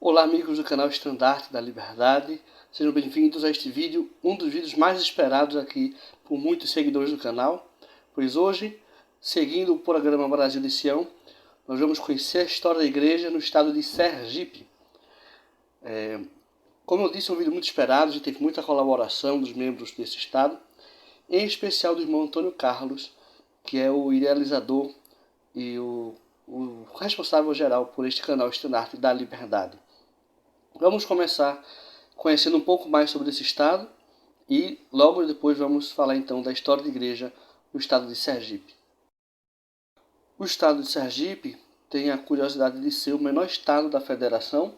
Olá amigos do canal Estandarte da Liberdade, sejam bem-vindos a este vídeo, um dos vídeos mais esperados aqui por muitos seguidores do canal, pois hoje, seguindo o programa Brasil de Sião, nós vamos conhecer a história da igreja no estado de Sergipe. Como eu disse, é um vídeo muito esperado, a gente teve muita colaboração dos membros desse estado, em especial do irmão Antônio Carlos, que é o idealizador e o responsável geral por este canal Estandarte da Liberdade. Vamos começar conhecendo um pouco mais sobre esse estado e logo depois vamos falar então da história da igreja no estado de Sergipe. O estado de Sergipe tem a curiosidade de ser o menor estado da federação.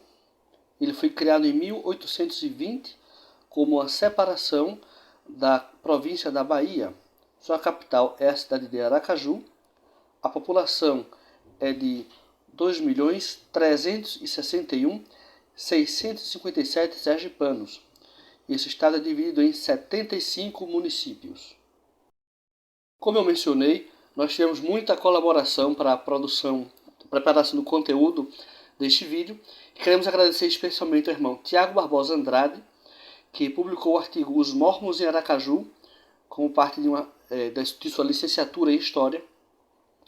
Ele foi criado em 1820 como a separação da província da Bahia. Sua capital é a cidade de Aracaju. A população é de 2.361.657 sergipanos. Esse estado é dividido em 75 municípios. Como eu mencionei, nós tivemos muita colaboração para a preparação do conteúdo deste vídeo. Queremos agradecer especialmente ao irmão Tiago Barbosa Andrade, que publicou o artigo Os Mormons em Aracaju, como parte de sua licenciatura em História.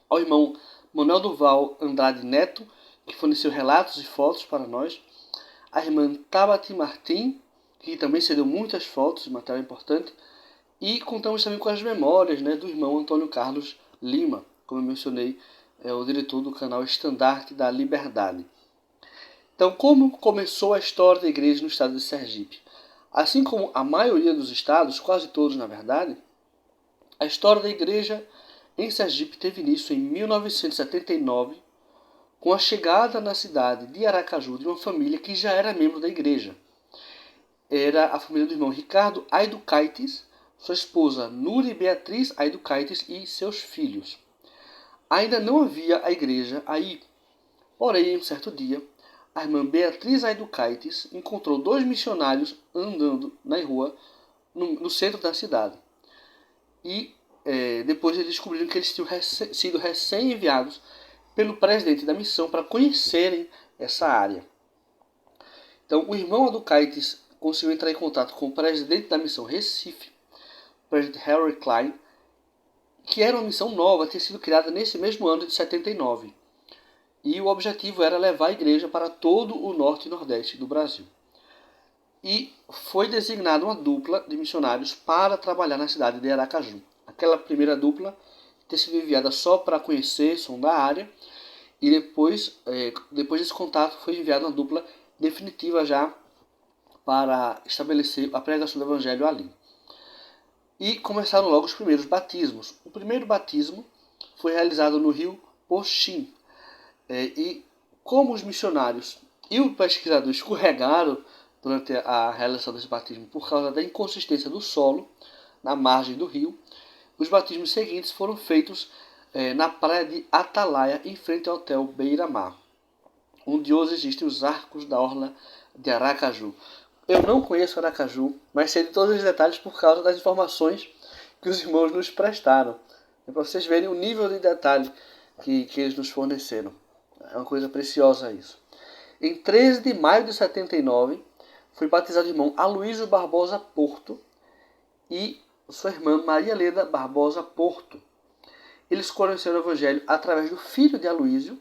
Ao irmão Manuel Duval Andrade Neto, que forneceu relatos e fotos para nós. A irmã Tabati Martim, que também cedeu muitas fotos, material importante. E contamos também com as memórias do irmão Antônio Carlos Lima, como eu mencionei, é o diretor do canal Estandarte da Liberdade. Então, como começou a história da igreja no estado de Sergipe? Assim como a maioria dos estados, quase todos na verdade, a história da igreja em Sergipe teve início em 1979, com a chegada na cidade de Aracaju de uma família que já era membro da igreja. Era a família do irmão Ricardo Aiducaites, sua esposa Nuri Beatriz Aiducaites e seus filhos. Ainda não havia a igreja aí. Porém, em um certo dia, a irmã Beatriz Aiducaites encontrou dois missionários andando na rua no centro da cidade. E depois eles descobriram que eles tinham sido recém-enviados pelo presidente da missão para conhecerem essa área. Então, o irmão Aiducaites conseguiu entrar em contato com o presidente da missão Recife, o presidente Harry Klein, que era uma missão nova, tinha sido criada nesse mesmo ano de 79. E o objetivo era levar a igreja para todo o norte e nordeste do Brasil. E foi designada uma dupla de missionários para trabalhar na cidade de Aracaju. Aquela primeira dupla tinha sido enviada só para conhecer, sondar a área, e depois desse contato foi enviada uma dupla definitiva já para estabelecer a pregação do evangelho ali. E começaram logo os primeiros batismos. O primeiro batismo foi realizado no rio Poxim. E como os missionários e o pesquisador escorregaram durante a realização desse batismo por causa da inconsistência do solo na margem do rio, os batismos seguintes foram feitos na praia de Atalaia, em frente ao hotel Beira-Mar, onde hoje existem os arcos da orla de Aracaju. Eu não conheço Aracaju, mas sei de todos os detalhes por causa das informações que os irmãos nos prestaram. É para vocês verem o nível de detalhe que eles nos forneceram. É uma coisa preciosa isso. Em 13 de maio de 79, foi batizado o irmão Aloísio Barbosa Porto e sua irmã Maria Leda Barbosa Porto. Eles conheceram o evangelho através do filho de Aloísio,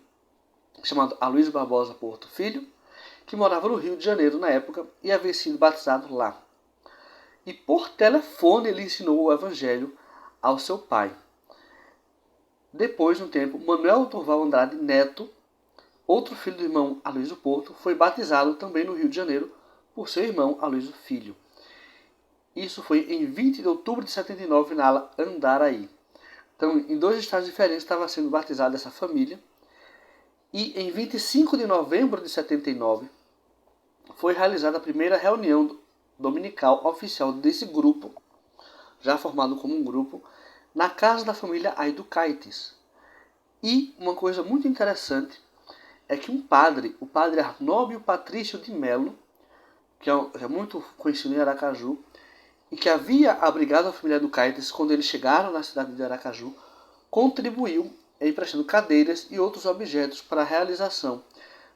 chamado Aloísio Barbosa Porto Filho, que morava no Rio de Janeiro na época e havia sido batizado lá. E por telefone ele ensinou o evangelho ao seu pai. Depois de um tempo, Manuel Durval Andrade Neto, outro filho do irmão Aloísio Porto, foi batizado também no Rio de Janeiro por seu irmão Aloísio Filho. Isso foi em 20 de outubro de 79 na ala Andaraí. Então, em dois estados diferentes estava sendo batizada essa família. E em 25 de novembro de 79 foi realizada a primeira reunião dominical oficial desse grupo, já formado como um grupo, na casa da família Aiducaites. E uma coisa muito interessante é que um padre, o padre Arnóbio Patrício de Melo, que é muito conhecido em Aracaju, e que havia abrigado a família Aiducaites quando eles chegaram na cidade de Aracaju, contribuiu emprestando cadeiras e outros objetos para a realização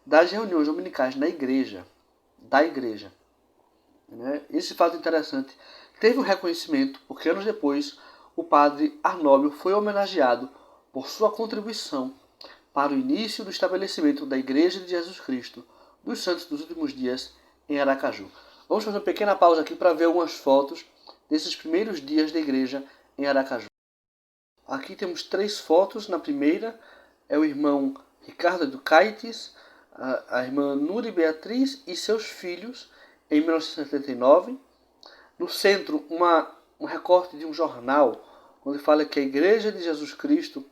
das reuniões dominicais na igreja, da igreja. Né? Esse fato interessante teve um reconhecimento porque anos depois o padre Arnóbio foi homenageado por sua contribuição para o início do estabelecimento da Igreja de Jesus Cristo dos Santos dos Últimos Dias em Aracaju. Vamos fazer uma pequena pausa aqui para ver algumas fotos desses primeiros dias da igreja em Aracaju. Aqui temos 3 fotos. Na primeira é o irmão Ricardo Educaites, a irmã Núria Beatriz e seus filhos em 1979. No centro, um recorte de um jornal, onde fala que a Igreja de Jesus Cristo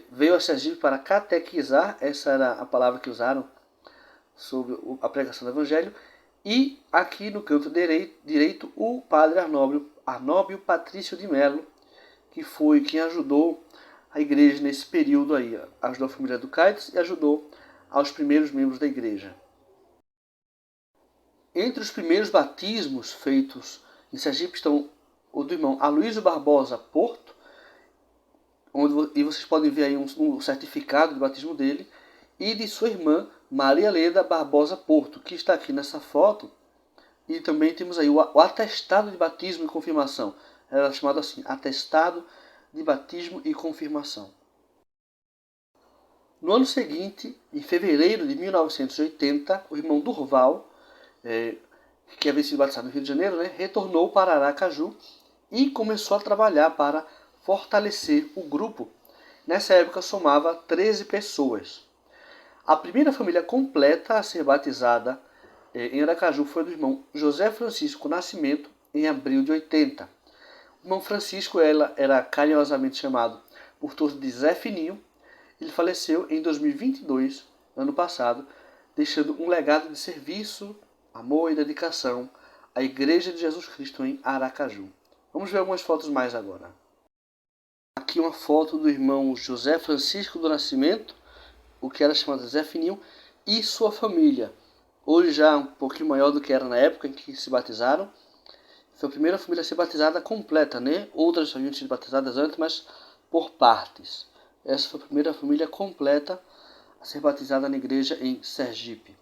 veio a Sergipe para catequizar, essa era a palavra que usaram sobre a pregação do Evangelho. E aqui no canto direito o padre Arnóbio Patrício de Melo, que foi quem ajudou a igreja nesse período aí. Ajudou a família Educaites e ajudou aos primeiros membros da igreja. Entre os primeiros batismos feitos em Sergipe estão o do irmão Aloysio Barbosa Porto, e vocês podem ver aí um certificado de batismo dele, e de sua irmã Maria Leda Barbosa Porto, que está aqui nessa foto. E também temos aí o atestado de batismo e confirmação. Era chamado assim, atestado de batismo e confirmação. No ano seguinte, em fevereiro de 1980, o irmão Durval, que havia sido batizado no Rio de Janeiro, retornou para Aracaju e começou a trabalhar para fortalecer o grupo. Nessa época somava 13 pessoas. A primeira família completa a ser batizada em Aracaju foi do irmão José Francisco Nascimento, em abril de 80. O irmão Francisco era carinhosamente chamado por todos de Zé Fininho. Ele faleceu em 2022, ano passado, deixando um legado de serviço, amor e dedicação à Igreja de Jesus Cristo em Aracaju. Vamos ver algumas fotos mais agora. Aqui uma foto do irmão José Francisco do Nascimento, o que era chamado Zé Fininho, e sua família. Hoje já um pouquinho maior do que era na época em que se batizaram. Foi a primeira família a ser batizada completa, né? Outras haviam sido batizadas antes, mas por partes. Essa foi a primeira família completa a ser batizada na igreja em Sergipe.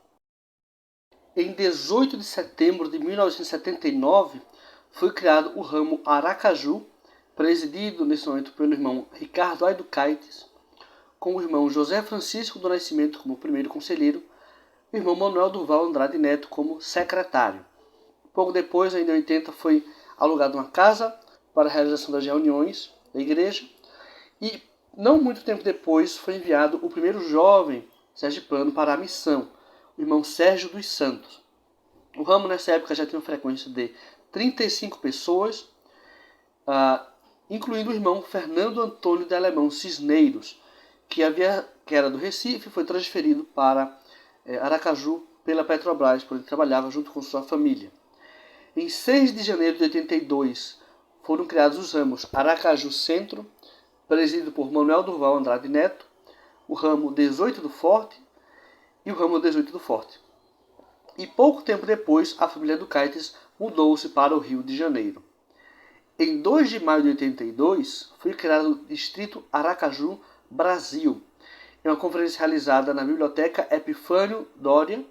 Em 18 de setembro de 1979, foi criado o ramo Aracaju, presidido nesse momento pelo irmão Ricardo Educaites, com o irmão José Francisco do Nascimento como primeiro conselheiro, e o irmão Manuel Durval Andrade Neto como secretário. Pouco depois, ainda em 80, foi alugada uma casa para a realização das reuniões da igreja, e não muito tempo depois foi enviado o primeiro jovem sergipano para a missão, o irmão Sérgio dos Santos. O ramo nessa época já tinha uma frequência de 35 pessoas, incluindo o irmão Fernando Antônio de Alemão Cisneiros, que era do Recife e foi transferido para Aracaju pela Petrobras, por ele trabalhava junto com sua família. Em 6 de janeiro de 82, foram criados os ramos Aracaju Centro, presidido por Manuel Durval Andrade Neto, o ramo 18 do Forte e o ramo 18 do Forte. E pouco tempo depois, a família Educaites mudou-se para o Rio de Janeiro. Em 2 de maio de 82, foi criado o Distrito Aracaju Brasil, em uma conferência realizada na Biblioteca Epifânio Doria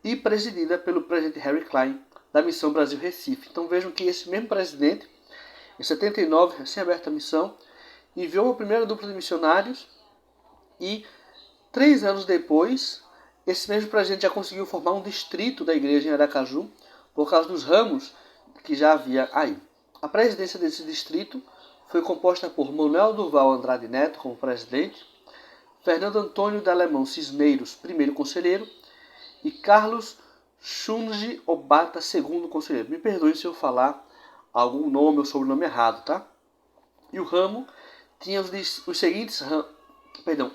e presidida pelo presidente Harry Klein, da Missão Brasil Recife. Então vejam que esse mesmo presidente, em 79, recém-aberta a missão, enviou uma primeira dupla de missionários e 3 anos depois, esse mesmo presidente já conseguiu formar um distrito da igreja em Aracaju por causa dos ramos que já havia aí. A presidência desse distrito foi composta por Manuel Durval Andrade Neto como presidente, Fernando Antônio de Alemão Cisneiros, primeiro conselheiro, e Carlos Shunji Obata, segundo conselheiro. Me perdoe se eu falar algum nome ou sobrenome errado, tá? E o ramo tinha os seguintes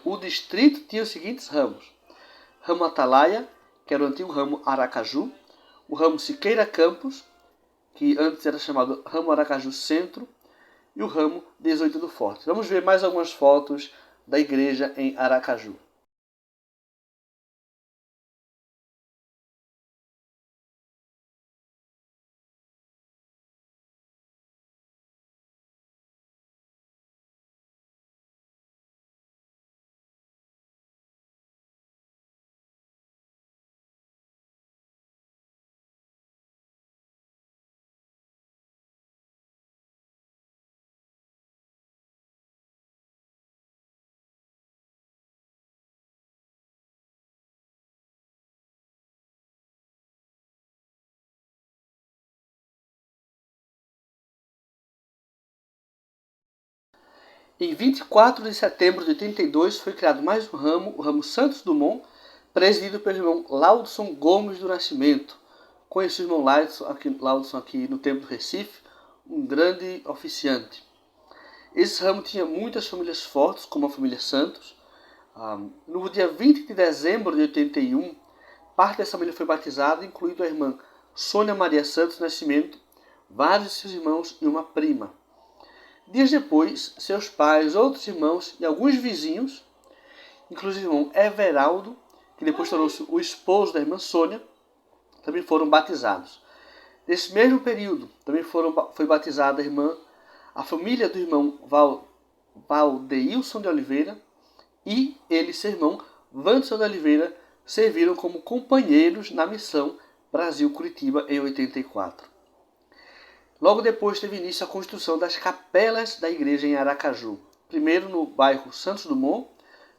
o distrito tinha os seguintes ramos: ramo Atalaia, que era o antigo ramo Aracaju, o ramo Siqueira Campos, que antes era chamado ramo Aracaju Centro, e o ramo 18 do Forte. Vamos ver mais algumas fotos da igreja em Aracaju. Em 24 de setembro de 82 foi criado mais um ramo, o ramo Santos Dumont, presidido pelo irmão Laudson Gomes do Nascimento. Conheci o irmão Laudson aqui no tempo do Recife, um grande oficiante. Esse ramo tinha muitas famílias fortes, como a família Santos. No dia 20 de dezembro de 81, parte dessa família foi batizada, incluindo a irmã Sônia Maria Santos Nascimento, vários de seus irmãos e uma prima. Dias depois, seus pais, outros irmãos e alguns vizinhos, inclusive o irmão Everaldo, que depois tornou-se o esposo da irmã Sônia, também foram batizados. Nesse mesmo período, também foi batizada a família do irmão Valdeilson de Oliveira e ele, seu irmão, Wanderson de Oliveira, serviram como companheiros na missão Brasil-Curitiba em 84. Logo depois teve início a construção das capelas da igreja em Aracaju. Primeiro no bairro Santos Dumont,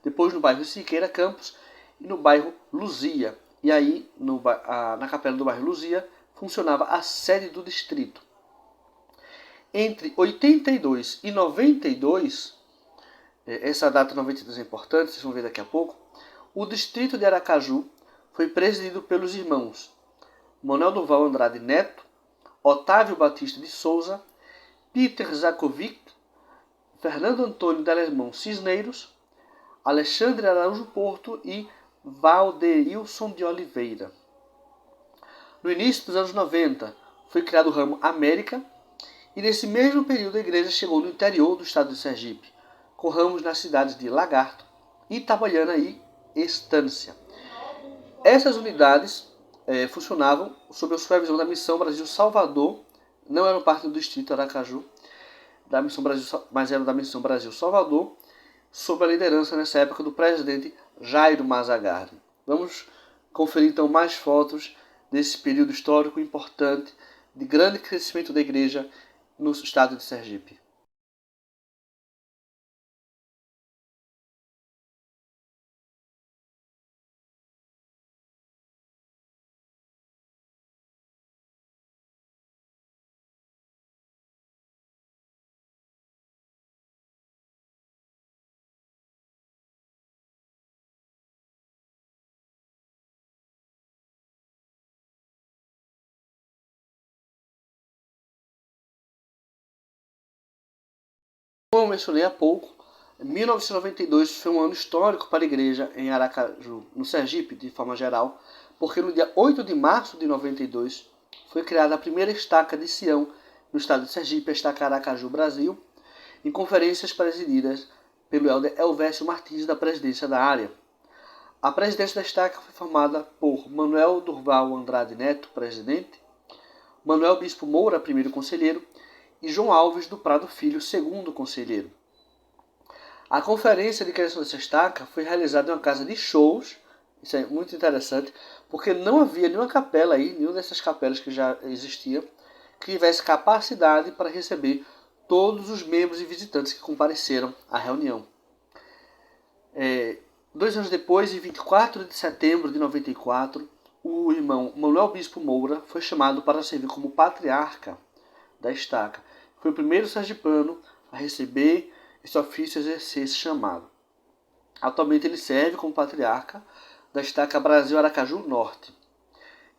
depois no bairro Siqueira Campos e no bairro Luzia. E aí, na capela do bairro Luzia, funcionava a sede do distrito. Entre 82 e 92, essa data 92 é importante, vocês vão ver daqui a pouco, o distrito de Aracaju foi presidido pelos irmãos Manuel Durval Andrade Neto, Otávio Batista de Souza, Peter Zakovic, Fernando Antônio de Alemão Cisneiros, Alexandre Araújo Porto e Valdeilson de Oliveira. No início dos anos 90, foi criado o ramo América, e nesse mesmo período a igreja chegou no interior do estado de Sergipe, com ramos nas cidades de Lagarto, Itabaiana e Estância. Essas unidades funcionavam sob a supervisão da Missão Brasil Salvador, não eram parte do distrito Aracaju, da Missão Brasil, mas eram da Missão Brasil Salvador, sob a liderança nessa época do presidente Jairo Mazagarbe. Vamos conferir então mais fotos desse período histórico importante de grande crescimento da igreja no estado de Sergipe. Como eu mencionei há pouco, 1992 foi um ano histórico para a igreja em Aracaju, no Sergipe, de forma geral, porque no dia 8 de março de 92 foi criada a primeira estaca de Sião no estado de Sergipe, a estaca Aracaju Brasil, em conferências presididas pelo Elder Elvésio Martins, da presidência da área. A presidência da estaca foi formada por Manuel Durval Andrade Neto, presidente, Manuel Bispo Moura, primeiro conselheiro, e João Alves do Prado Filho, segundo conselheiro. A conferência de criação dessa estaca foi realizada em uma casa de shows, isso é muito interessante, porque não havia nenhuma capela aí, nenhuma dessas capelas que já existia, que tivesse capacidade para receber todos os membros e visitantes que compareceram à reunião. 2 anos depois, em 24 de setembro de 94, o irmão Manuel Bispo Moura foi chamado para servir como patriarca da estaca. Foi o primeiro sergipano a receber esse ofício e exercer esse chamado. Atualmente ele serve como patriarca da estaca Brasil Aracaju Norte.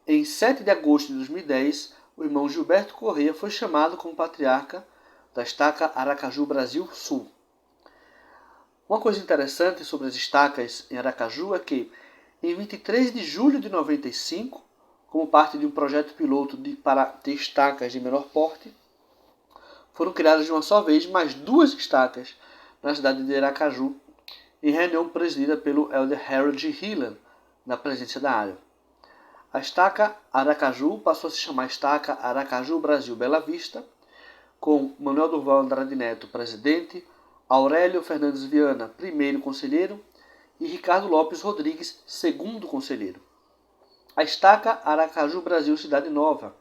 Em 7 de agosto de 2010, o irmão Gilberto Corrêa foi chamado como patriarca da estaca Aracaju Brasil Sul. Uma coisa interessante sobre as estacas em Aracaju é que, em 23 de julho de 95, como parte de um projeto piloto para ter estacas de menor porte, foram criadas de uma só vez mais 2 estacas na cidade de Aracaju, em reunião presidida pelo Elder Harold Hillan, na presidência da área. A estaca Aracaju passou a se chamar estaca Aracaju Brasil Bela Vista, com Manuel Durval Andrade Neto, presidente, Aurélio Fernandes Viana, primeiro conselheiro, e Ricardo Lopes Rodrigues, segundo conselheiro. A estaca Aracaju Brasil Cidade Nova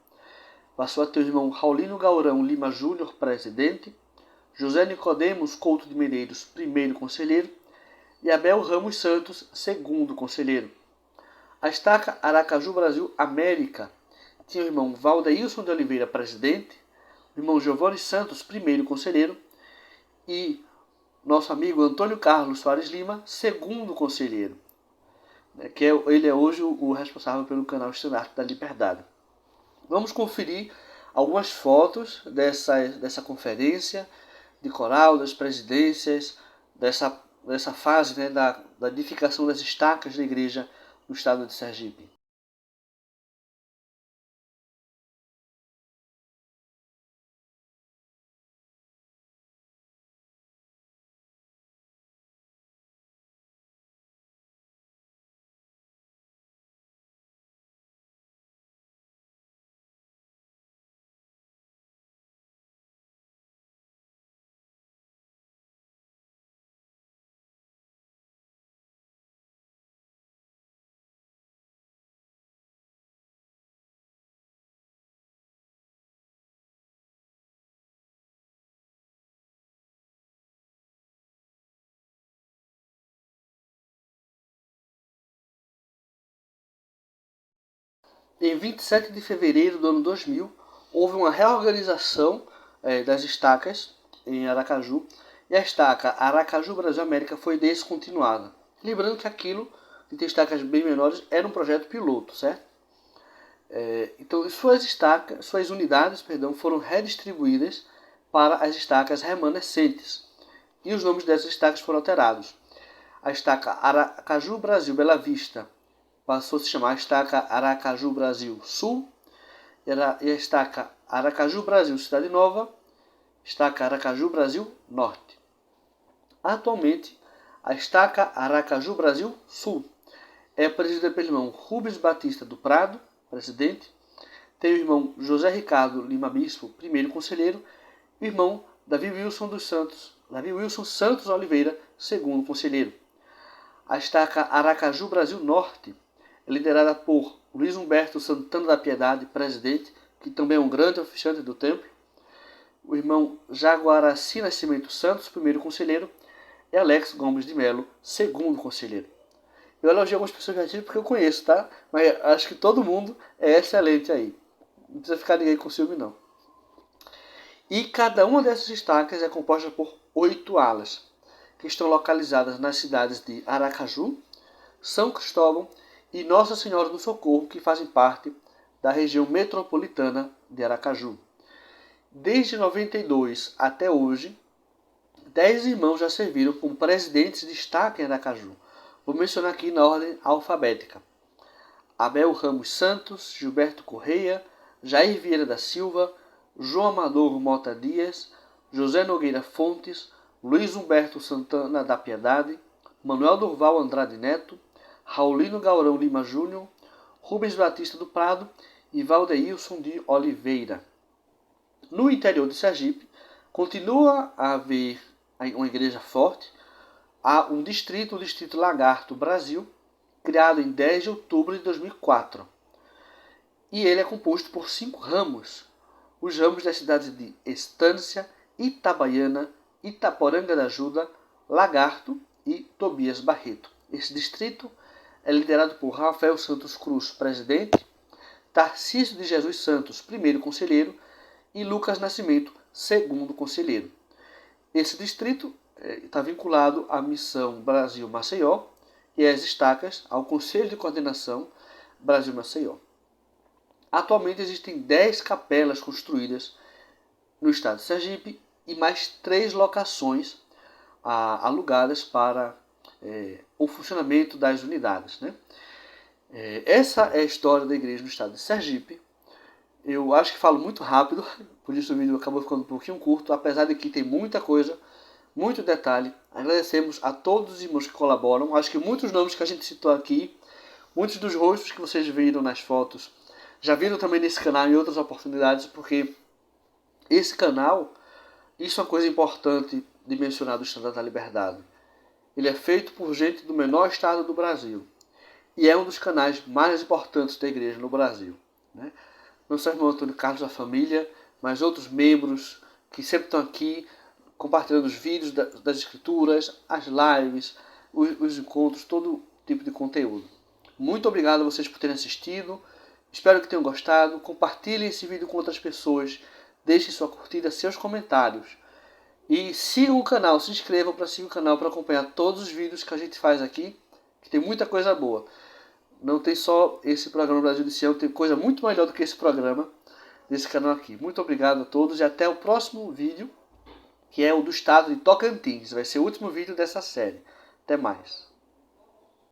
passou a ter o irmão Raulino Gaurão Lima Júnior, presidente, José Nicodemos Couto de Medeiros, primeiro conselheiro, e Abel Ramos Santos, segundo conselheiro. A estaca Aracaju Brasil América tinha o irmão Valdeilson de Oliveira, presidente, o irmão Giovanni Santos, primeiro conselheiro, e nosso amigo Antônio Carlos Soares Lima, segundo conselheiro, ele é hoje o responsável pelo canal Estandarte da Liberdade. Vamos conferir algumas fotos dessa conferência de coral, das presidências, dessa fase, né, da edificação das estacas da igreja no estado de Sergipe. Em 27 de fevereiro do ano 2000, houve uma reorganização das estacas em Aracaju, e a estaca Aracaju Brasil América foi descontinuada. Lembrando que aquilo, de ter estacas bem menores, era um projeto piloto, certo? Então, suas unidades, foram redistribuídas para as estacas remanescentes, e os nomes dessas estacas foram alterados. A estaca Aracaju Brasil Bela Vista passou a se chamar estaca Aracaju Brasil Sul, e a estaca Aracaju Brasil Cidade Nova, estaca Aracaju Brasil Norte. Atualmente, a estaca Aracaju Brasil Sul é presidida pelo irmão Rubens Batista do Prado, presidente, tem o irmão José Ricardo Lima Bispo, primeiro conselheiro, e o irmão Davi Wilson Santos Oliveira, segundo conselheiro. A estaca Aracaju Brasil Norte é liderada por Luiz Humberto Santana da Piedade, presidente, que também é um grande oficiante do templo, o irmão Jaguaraci Nascimento Santos, primeiro conselheiro, e Alex Gomes de Melo, segundo conselheiro. Eu elogio algumas pessoas negativas porque eu conheço, tá? Mas acho que todo mundo é excelente aí. Não precisa ficar ninguém com ciúme, não. E cada uma dessas estacas é composta por 8 alas, que estão localizadas nas cidades de Aracaju, São Cristóvão e Nossa Senhora do Socorro, que fazem parte da região metropolitana de Aracaju. Desde 92 até hoje, 10 irmãos já serviram como presidentes de estaca em Aracaju. Vou mencionar aqui na ordem alfabética: Abel Ramos Santos, Gilberto Correia, Jair Vieira da Silva, João Amador Mota Dias, José Nogueira Fontes, Luiz Humberto Santana da Piedade, Manuel Durval Andrade Neto, Raulino Gaurão Lima Júnior, Rubens Batista do Prado e Valdeilson de Oliveira. No interior de Sergipe, continua a haver uma igreja forte. Há um distrito, o Distrito Lagarto Brasil, criado em 10 de outubro de 2004. E ele é composto por 5 ramos. Os ramos das cidades de Estância, Itabaiana, Itaporanga da Ajuda, Lagarto e Tobias Barreto. Esse distrito é liderado por Rafael Santos Cruz, presidente, Tarcísio de Jesus Santos, primeiro conselheiro, e Lucas Nascimento, segundo conselheiro. Esse distrito está vinculado à Missão Brasil Maceió e às estacas ao Conselho de Coordenação Brasil Maceió. Atualmente existem 10 capelas construídas no estado de Sergipe e mais 3 locações alugadas para o funcionamento das unidades, né? Essa é a história da igreja no estado de Sergipe. Eu acho que falo muito rápido, por isso o vídeo acabou ficando um pouquinho curto, apesar de que tem muita coisa, muito detalhe. Agradecemos a todos os irmãos que colaboram. Acho que muitos nomes que a gente citou aqui, muitos dos rostos que vocês viram nas fotos, já viram também nesse canal em outras oportunidades, porque esse canal, isso é uma coisa importante de mencionar do Estandarte da Liberdade. Ele é feito por gente do menor estado do Brasil e é um dos canais mais importantes da igreja no Brasil, né? Não só o irmão Antônio Carlos da família, mas outros membros que sempre estão aqui compartilhando os vídeos das escrituras, as lives, os encontros, todo tipo de conteúdo. Muito obrigado a vocês por terem assistido. Espero que tenham gostado. Compartilhem esse vídeo com outras pessoas. Deixem sua curtida, seus comentários. E sigam o canal, se inscrevam para seguir o canal para acompanhar todos os vídeos que a gente faz aqui, que tem muita coisa boa. Não tem só esse programa Brasil desse ano, tem coisa muito melhor do que esse programa nesse canal aqui. Muito obrigado a todos e até o próximo vídeo, que é o do estado de Tocantins. Vai ser o último vídeo dessa série. Até mais.